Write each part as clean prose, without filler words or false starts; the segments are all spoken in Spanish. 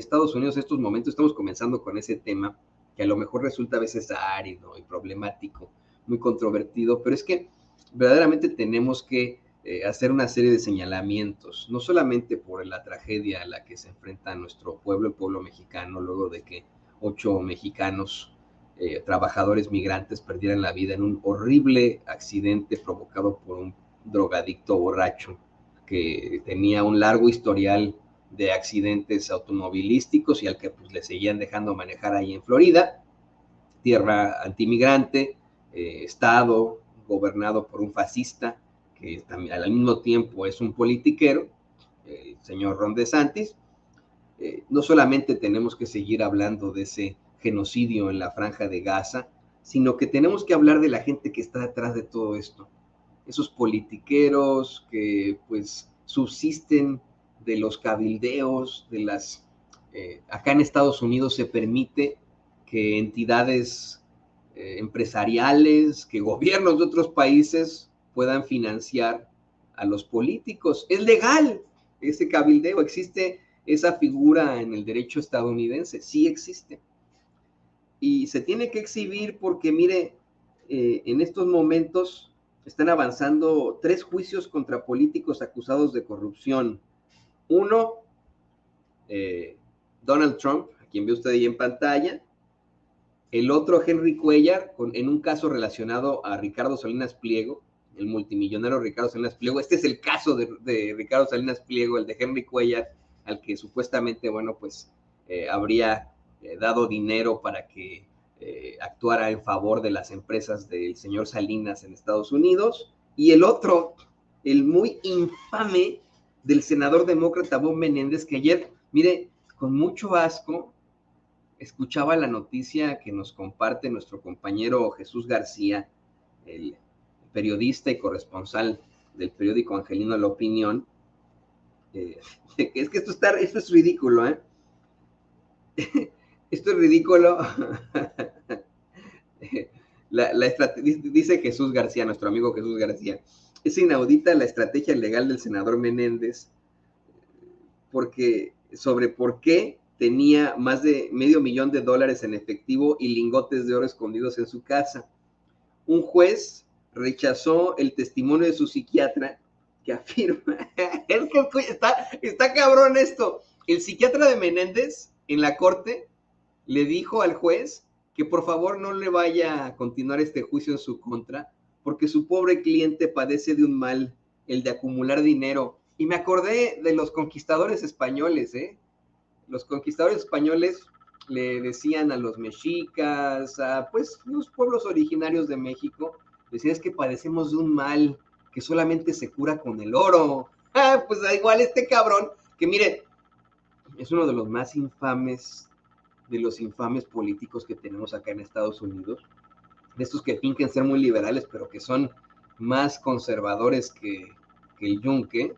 Estados Unidos en estos momentos, estamos comenzando con ese tema, que a lo mejor resulta a veces árido y problemático, muy controvertido, pero es que verdaderamente tenemos que hacer una serie de señalamientos, no solamente por la tragedia a la que se enfrenta nuestro pueblo, el pueblo mexicano, luego de que 8 mexicanos trabajadores migrantes perdieran la vida en un horrible accidente provocado por un drogadicto borracho que tenía un largo historial de accidentes automovilísticos y al que pues, le seguían dejando manejar ahí en Florida, tierra antimigrante, estado gobernado por un fascista que también, al mismo tiempo es un politiquero, el señor Ron DeSantis. No solamente tenemos que seguir hablando de ese genocidio en la Franja de Gaza, sino que tenemos que hablar de la gente que está detrás de todo esto, esos politiqueros que pues subsisten de los cabildeos, de las... acá en Estados Unidos se permite que entidades empresariales, que gobiernos de otros países puedan financiar a los políticos. Es legal ese cabildeo, existe esa figura en el derecho estadounidense, sí existe. Y se tiene que exhibir porque, mire, en estos momentos están avanzando 3 juicios contra políticos acusados de corrupción. Uno, Donald Trump, a quien ve usted ahí en pantalla. El otro, Henry Cuellar, en un caso relacionado a Ricardo Salinas Pliego, el multimillonario Ricardo Salinas Pliego. Este es el caso de Ricardo Salinas Pliego, el de Henry Cuellar, al que supuestamente, bueno, pues habría dado dinero para que actuara en favor de las empresas del señor Salinas en Estados Unidos. Y el otro, el muy infame del senador demócrata Bob Menéndez, que ayer, mire, con mucho asco, escuchaba la noticia que nos comparte nuestro compañero Jesús García, el periodista y corresponsal del periódico Angelino La Opinión. Es que esto es ridículo, ¿eh? Esto es ridículo. Dice Jesús García, nuestro amigo Jesús García, es inaudita la estrategia legal del senador Menéndez sobre por qué tenía más de $500,000 en efectivo y lingotes de oro escondidos en su casa. Un juez rechazó el testimonio de su psiquiatra que afirma, es que está cabrón esto, el psiquiatra de Menéndez en la corte le dijo al juez que por favor no le vaya a continuar este juicio en su contra, porque su pobre cliente padece de un mal, el de acumular dinero. Y me acordé de los conquistadores españoles, ¿eh? Los conquistadores españoles le decían a los mexicas, a pues los pueblos originarios de México, decían es que padecemos de un mal que solamente se cura con el oro. Ah, pues da igual este cabrón, que mire, es uno de los más infames, de los infames políticos que tenemos acá en Estados Unidos, de estos que fingen ser muy liberales, pero que son más conservadores que el yunque.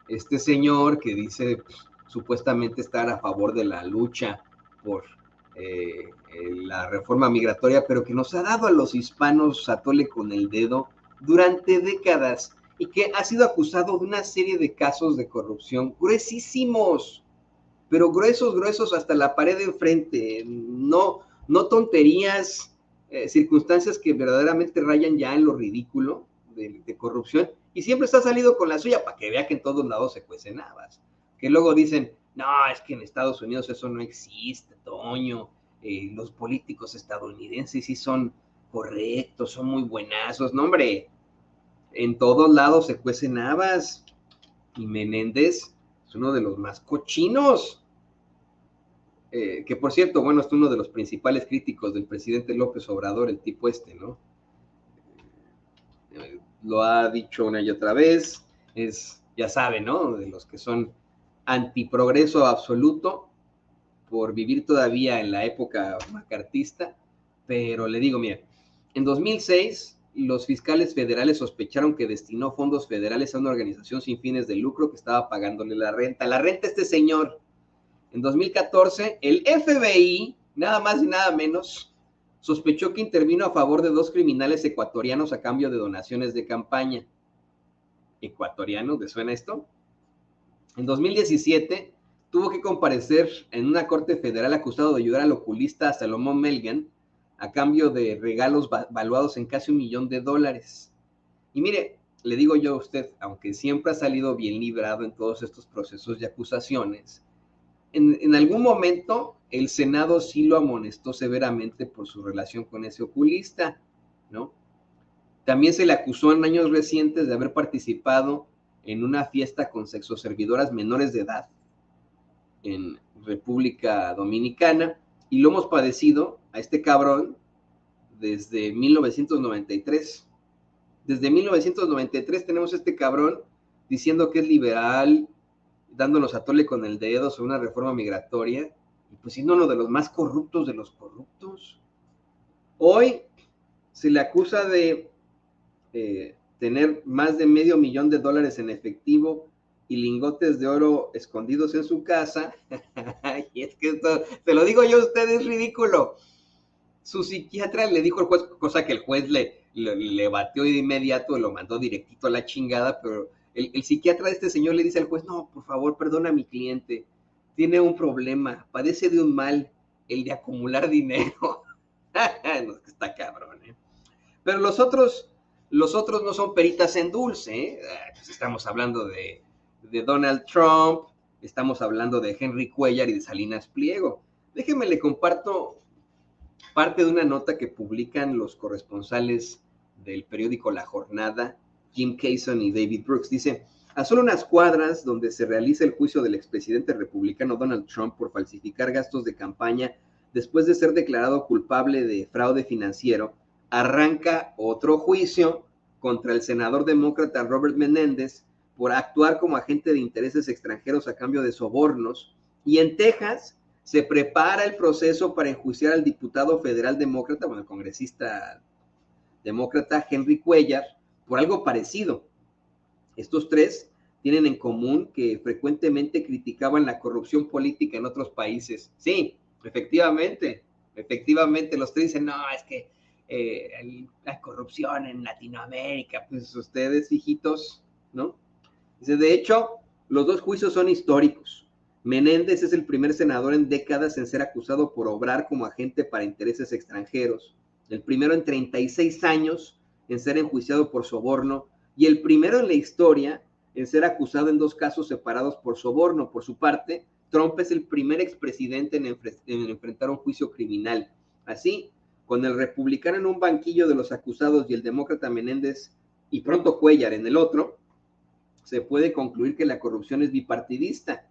Este señor que dice pues, supuestamente estar a favor de la lucha por la reforma migratoria, pero que nos ha dado a los hispanos a tole con el dedo durante décadas y que ha sido acusado de una serie de casos de corrupción gruesísimos, pero gruesos, gruesos hasta la pared de enfrente, no tonterías, circunstancias que verdaderamente rayan ya en lo ridículo de corrupción, y siempre está salido con la suya para que vea que en todos lados se cuecen habas. Que luego dicen, no, es que en Estados Unidos eso no existe, Toño, los políticos estadounidenses sí son correctos, son muy buenazos. No, hombre, en todos lados se cuecen habas, y Menéndez es uno de los más cochinos. Que por cierto, bueno, es uno de los principales críticos del presidente López Obrador, el tipo este, ¿no? Lo ha dicho una y otra vez, ya saben, ¿no? De los que son antiprogreso absoluto por vivir todavía en la época macartista, pero le digo, mira, en 2006 los fiscales federales sospecharon que destinó fondos federales a una organización sin fines de lucro que estaba pagándole la renta a este señor. En 2014, el FBI, nada más y nada menos, sospechó que intervino a favor de 2 criminales ecuatorianos a cambio de donaciones de campaña. ¿Ecuatorianos? ¿Le suena esto? En 2017, tuvo que comparecer en una corte federal acusado de ayudar al oculista Salomón Melgen a cambio de regalos valuados en casi $1 millón. Y mire, le digo yo a usted, aunque siempre ha salido bien librado en todos estos procesos y acusaciones, en algún momento el Senado sí lo amonestó severamente por su relación con ese oculista, ¿no? También se le acusó en años recientes de haber participado en una fiesta con sexoservidoras menores de edad en República Dominicana, y lo hemos padecido a este cabrón desde 1993. Desde 1993 tenemos a este cabrón diciendo que es liberal, dándonos a tole con el dedo sobre una reforma migratoria, y pues siendo uno de los más corruptos de los corruptos. Hoy se le acusa de tener más de $500 millón en efectivo y lingotes de oro escondidos en su casa. Y es que esto, se lo digo yo a usted, es ridículo. Su psiquiatra le dijo al juez, cosa que el juez le batió y de inmediato lo mandó directito a la chingada, pero el psiquiatra de este señor le dice al juez, no, por favor, perdona a mi cliente, tiene un problema, padece de un mal, el de acumular dinero. No, es que está cabrón, ¿eh? Pero los otros no son peritas en dulce, ¿eh? Pues estamos hablando de Donald Trump, estamos hablando de Henry Cuellar y de Salinas Pliego. Déjeme le comparto parte de una nota que publican los corresponsales del periódico La Jornada, Jim Kayson y David Brooks. Dice, a solo unas cuadras donde se realiza el juicio del expresidente republicano Donald Trump por falsificar gastos de campaña después de ser declarado culpable de fraude financiero, arranca otro juicio contra el senador demócrata Robert Menéndez por actuar como agente de intereses extranjeros a cambio de sobornos. Y en Texas se prepara el proceso para enjuiciar al diputado federal demócrata, bueno, el congresista demócrata Henry Cuellar, por algo parecido. Estos tres tienen en común que frecuentemente criticaban la corrupción política en otros países. Sí, efectivamente, los tres dicen, no, es que la corrupción en Latinoamérica, pues ustedes, hijitos, ¿no? Dice, de hecho, los dos juicios son históricos. Menéndez es el primer senador en décadas en ser acusado por obrar como agente para intereses extranjeros, el primero en 36 años en ser enjuiciado por soborno y el primero en la historia en ser acusado en 2 casos separados por soborno. Por su parte, Trump es el primer expresidente en enfrentar un juicio criminal. Así, con el republicano en un banquillo de los acusados y el demócrata Menéndez y pronto Cuellar en el otro, se puede concluir que la corrupción es bipartidista.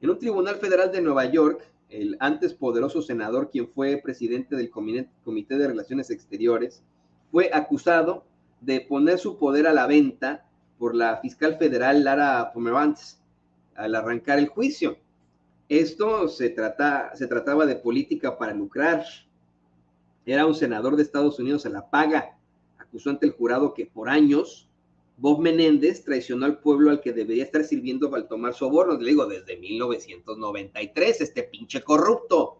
En un tribunal federal de Nueva York, el antes poderoso senador, quien fue presidente del Comité de Relaciones Exteriores, fue acusado de poner su poder a la venta por la fiscal federal Lara Pomerantz al arrancar el juicio. Esto se trataba de política para lucrar. Era un senador de Estados Unidos a la paga. Acusó ante el jurado que por años Bob Menéndez traicionó al pueblo al que debería estar sirviendo al tomar sobornos. Le digo, desde 1993, este pinche corrupto,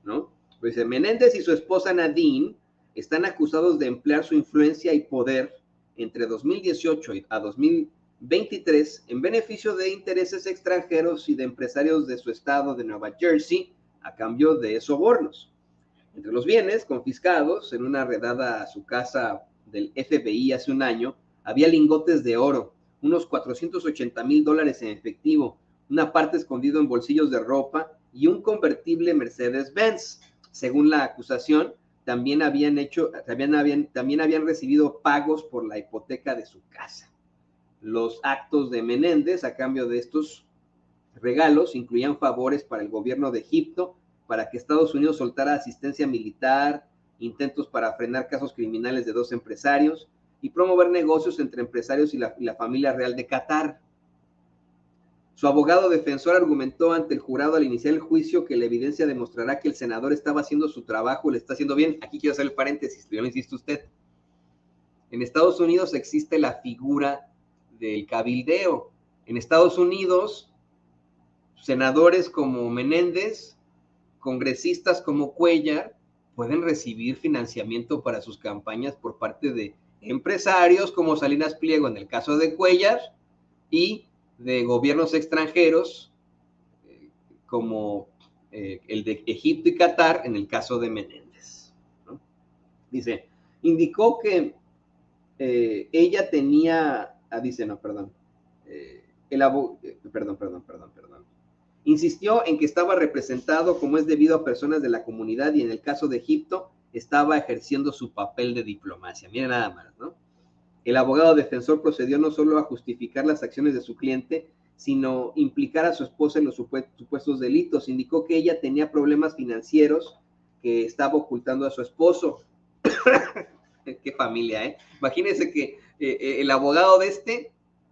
¿no? Pues Menéndez y su esposa Nadine están acusados de emplear su influencia y poder entre 2018 a 2023 en beneficio de intereses extranjeros y de empresarios de su estado de Nueva Jersey a cambio de sobornos. Entre los bienes confiscados en una redada a su casa del FBI hace un año, había lingotes de oro, unos $480,000 en efectivo, una parte escondido en bolsillos de ropa y un convertible Mercedes-Benz. Según la acusación, también habían recibido pagos por la hipoteca de su casa. Los actos de Menéndez a cambio de estos regalos incluían favores para el gobierno de Egipto, para que Estados Unidos soltara asistencia militar, intentos para frenar casos criminales de 2 empresarios, y promover negocios entre empresarios y la familia real de Qatar. Su abogado defensor argumentó ante el jurado al iniciar el juicio que la evidencia demostrará que el senador estaba haciendo su trabajo, le está haciendo bien. Aquí quiero hacer el paréntesis, yo lo insisto usted. En Estados Unidos existe la figura del cabildeo. En Estados Unidos, senadores como Menéndez, congresistas como Cuellar, pueden recibir financiamiento para sus campañas por parte de empresarios como Salinas Pliego en el caso de Cuellar y de gobiernos extranjeros como el de Egipto y Qatar en el caso de Menéndez, ¿no? Dice, indicó que ella tenía, dice, no, perdón, perdón. Insistió en que estaba representado como es debido a personas de la comunidad y en el caso de Egipto estaba ejerciendo su papel de diplomacia. Mira nada más, ¿no? El abogado defensor procedió no solo a justificar las acciones de su cliente, sino implicar a su esposa en los supuestos delitos. Indicó que ella tenía problemas financieros que estaba ocultando a su esposo. Qué familia, ¿eh? Imagínense que el abogado de este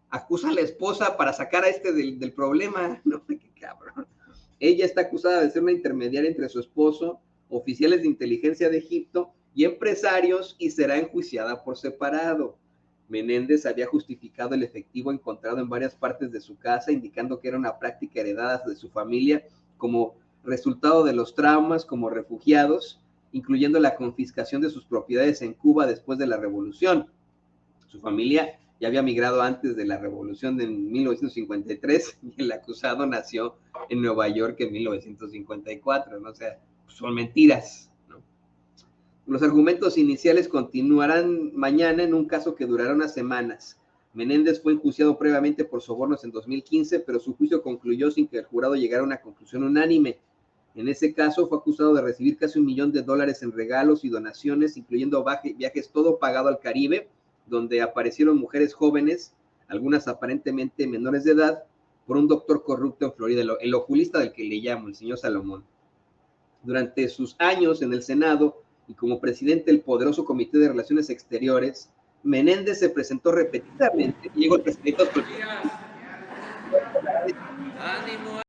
acusa a la esposa para sacar a este del problema. No, qué cabrón. Ella está acusada de ser una intermediaria entre su esposo, oficiales de inteligencia de Egipto y empresarios y será enjuiciada por separado. Menéndez había justificado el efectivo encontrado en varias partes de su casa, indicando que era una práctica heredada de su familia como resultado de los traumas como refugiados, incluyendo la confiscación de sus propiedades en Cuba después de la revolución. Su familia ya había migrado antes de la revolución de 1953 y el acusado nació en Nueva York en 1954, ¿no? O sea, son mentiras, ¿no? Los argumentos iniciales continuarán mañana en un caso que durará unas semanas. Menéndez fue enjuiciado previamente por sobornos en 2015, pero su juicio concluyó sin que el jurado llegara a una conclusión unánime. En ese caso fue acusado de recibir casi $1 millón en regalos y donaciones, incluyendo viajes todo pagado al Caribe, donde aparecieron mujeres jóvenes, algunas aparentemente menores de edad, por un doctor corrupto en Florida, el oculista del que le llamo, el señor Salomón. Durante sus años en el Senado y como presidente del poderoso Comité de Relaciones Exteriores, Menéndez se presentó repetidamente, llegó el presidente. ¡Ánimo!